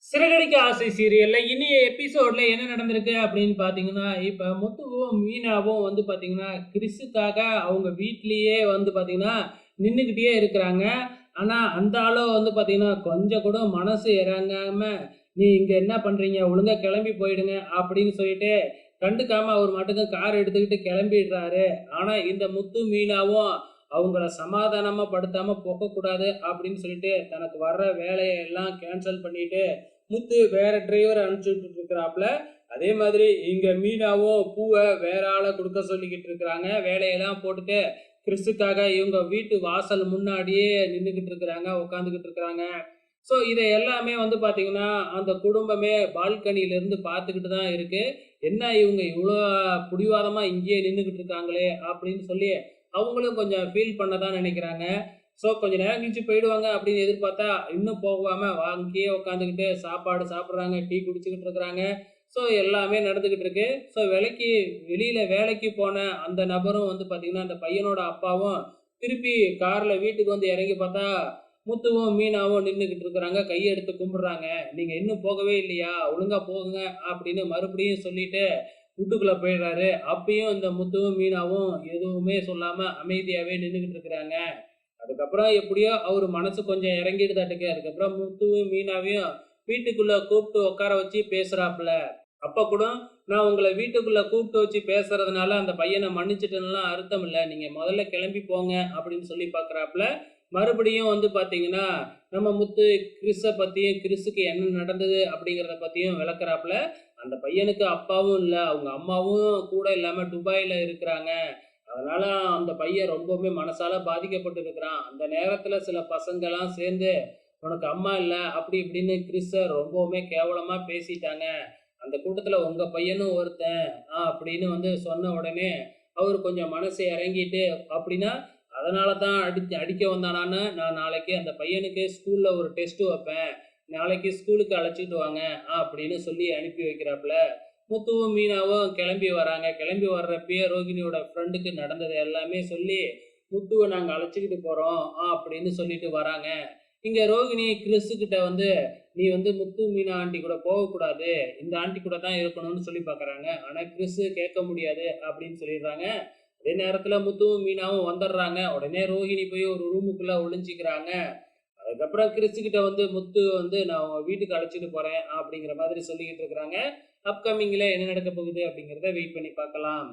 சிறகடிக்க ஆசை சீரியல்ல இனிய எபிசோட்ல என்ன நடந்திருக்கு அப்படின்னு பார்த்தீங்கன்னா, இப்ப முத்துவும், மீனாவும் வந்து பார்த்தீங்கன்னா, கிறிஸுக்காக அவங்க வீட்லயே வந்து பார்த்தீங்கன்னா, நின்னுகிட்டே இருக்கிறாங்க. ஆனா, அந்த ஆளும் வந்து பார்த்தீங்கன்னா, கொஞ்சம் கூட மனசு இறங்காம, "நீ இங்க என்ன பண்றீங்க? ஒழுங்கா கிளம்பி போயிடுங்க" அப்படின்னு சொல்லிட்டு, கண்டுக்காம அவர் பாட்டுக்கு கார் எடுத்துக்கிட்டு கிளம்பிடுறாரு. ஆனா, இந்த முத்து, மீனாவும் அவங்கள சமாதானமா படுத்தாம போகக்கூடாது அப்படின்னு சொல்லிட்டு, தனக்கு வர்ற வேலைய எல்லாம் கேன்சல் பண்ணிட்டு முத்து வேற டிரைவரை அனுப்பிச்சு விட்டுட்டு இருக்கிறாப்புல. அதே மாதிரி இங்க மீனாவும் பூவ வேற ஆளை கொடுக்க சொல்லிக்கிட்டு இருக்கிறாங்க. வேலையெல்லாம் போட்டுட்டு கிறிஸுக்காக இவங்க வீட்டு வாசல் முன்னாடியே நின்றுகிட்டு இருக்கிறாங்க, உட்காந்துக்கிட்டு இருக்கிறாங்க. ஸோ இதை எல்லாமே வந்து பார்த்தீங்கன்னா, அந்த குடும்பமே பால்கனியில இருந்து பார்த்துக்கிட்டு தான் இருக்கு. என்ன இவங்க இவ்வளோ பிடிவாதமா இங்கேயே நின்றுகிட்டு இருக்காங்களே அப்படின்னு சொல்லி அவங்களும் கொஞ்சம் ஃபீல் பண்ண தான் நினைக்கிறாங்க. ஸோ கொஞ்ச நேரம் கழிச்சு போயிடுவாங்க அப்படின்னு எதிர்பார்த்தா, இன்னும் போகாம அங்கேயே உட்காந்துக்கிட்டு சாப்பாடு சாப்பிடுறாங்க, டீ குடிச்சுக்கிட்டு இருக்கிறாங்க. ஸோ எல்லாமே நடந்துகிட்டு இருக்கு. ஸோ வெளியில வேலைக்கு போன அந்த நபரும் வந்து பார்த்தீங்கன்னா, அந்த பையனோட அப்பாவும் திருப்பி கார்ல வீட்டுக்கு வந்து இறங்கி பார்த்தா, முத்துவும், மீனாவும் நின்னுகிட்டு இருக்கிறாங்க. கையெடுத்து கும்பிடுறாங்க. "நீங்க இன்னும் போகவே இல்லையா? ஒழுங்கா போங்க" அப்படின்னு மறுபடியும் சொல்லிட்டு வீட்டுக்குள்ள போயிடுறாரு. அப்பயும் இந்த முத்துவும், மீனாவும் எதுவுமே சொல்லாம அமைதியாவே நின்னுகிட்டு இருக்கிறாங்க. அதுக்கப்புறம் எப்படியோ அவரு மனசு கொஞ்சம் இறங்கிடுதாட்டுக்கு. அதுக்கப்புறம் முத்துவையும், மீனாவையும் வீட்டுக்குள்ள கூப்பிட்டு உட்கார வச்சு பேசுறாப்புல. அப்ப கூட, "நான் உங்கள வீட்டுக்குள்ள கூப்பிட்டு வச்சு பேசுறதுனால, அந்த பையன மன்னிச்சுட்டேன்லாம் அர்த்தம் இல்ல. நீங்க முதல்ல கிளம்பி போங்க" அப்படின்னு சொல்லி பார்க்குறாப்புல. மறுபடியும் வந்து பார்த்தீங்கன்னா, நம்ம முத்து கிறிஸ பத்தியும், கிறிஸுக்கு என்ன நடந்தது அப்படிங்கிறத பத்தியும் விளக்குறாப்புல. அந்த பையனுக்கு அப்பாவும் இல்ல, அவங்க அம்மாவும் கூட இல்லாம துபாய்ல இருக்கிறாங்க. அதனால அந்த பையன் ரொம்பவுமே மனசால பாதிக்கப்பட்டு இருக்கிறான். அந்த நேரத்துல சில பசங்கலாம் சேர்ந்து, "உனக்கு அம்மா இல்ல" அப்படி இப்படின்னு கிறிஸ ரொம்பவுமே கேவலமா பேசிட்டாங்க. அந்த கூட்டத்துல உங்க பையனும் ஒருத்தன் அப்படின்னு வந்து சொன்ன உடனே அவரு கொஞ்சம் மனசு இறங்கிட்டு, அப்படின்னா அதனால தான் அடிக்க வந்தானான்னு நான் நாளைக்கு அந்த பையனுக்கு ஸ்கூல்ல ஒரு டெஸ்ட் வைப்பேன், நாளைக்கு ஸ்கூலுக்கு அழைச்சிட்டு வாங்க அப்படின்னு சொல்லி அனுப்பி வைக்கிறாப்புல. முத்துவும் மீனாவும் கிளம்பி வராங்க. கிளம்பி வர்றப்பயே ரோகிணியோட ஃப்ரெண்டுக்கு நடந்தது எல்லாமே சொல்லி, முத்துவ நாங்க அழைச்சுக்கிட்டு போறோம் அப்படின்னு சொல்லிட்டு வராங்க. இங்க ரோகிணி கிறிஸ் கிட்ட வந்து, "நீ வந்து முத்து, மீனா ஆண்டி கூட போகக்கூடாது. இந்த ஆண்டி கூட தான் இருக்கணும்னு" சொல்லி பார்க்குறாங்க. ஆனா கிறிஸ் கேட்க முடியாது அப்படின்னு சொல்லிடுறாங்க. அதே நேரத்துல முத்துவும், மீனாவும் வந்துடுறாங்க. உடனே ரோகிணி போய் ஒரு ரூமுக்குள்ள ஒளிஞ்சுக்கிறாங்க. அதுக்கப்புறம் கிறிஸ் கிட்ட வந்து முத்து வந்து, "நான் உங்க வீட்டுக்கு அழைச்சிட்டு போறேன்" அப்படிங்கிற மாதிரி சொல்லிக்கிட்டு இருக்கிறாங்க. அப்கமிங்ல என்ன நடக்க போகுது அப்படிங்கிறத வெயிட் பண்ணி பார்க்கலாம்.